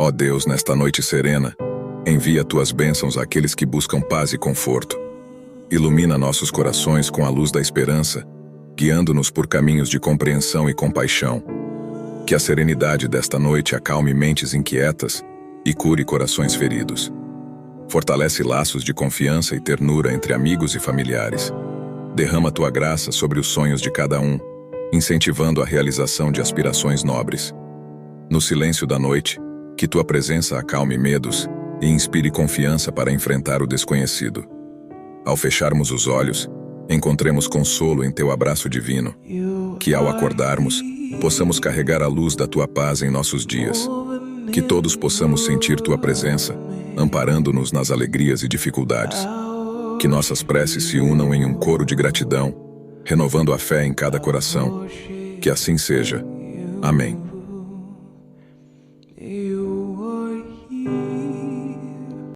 Ó Deus, nesta noite serena, envia tuas bênçãos àqueles que buscam paz e conforto. Ilumina nossos corações com a luz da esperança, guiando-nos por caminhos de compreensão e compaixão. Que a serenidade desta noite acalme mentes inquietas e cure corações feridos. Fortalece laços de confiança e ternura entre amigos e familiares. Derrama tua graça sobre os sonhos de cada um, incentivando a realização de aspirações nobres. No silêncio da noite, que tua presença acalme medos e inspire confiança para enfrentar o desconhecido. Ao fecharmos os olhos, encontremos consolo em teu abraço divino. Que ao acordarmos, possamos carregar a luz da tua paz em nossos dias. Que todos possamos sentir tua presença, amparando-nos nas alegrias e dificuldades. Que nossas preces se unam em um coro de gratidão, renovando a fé em cada coração. Que assim seja. Amém.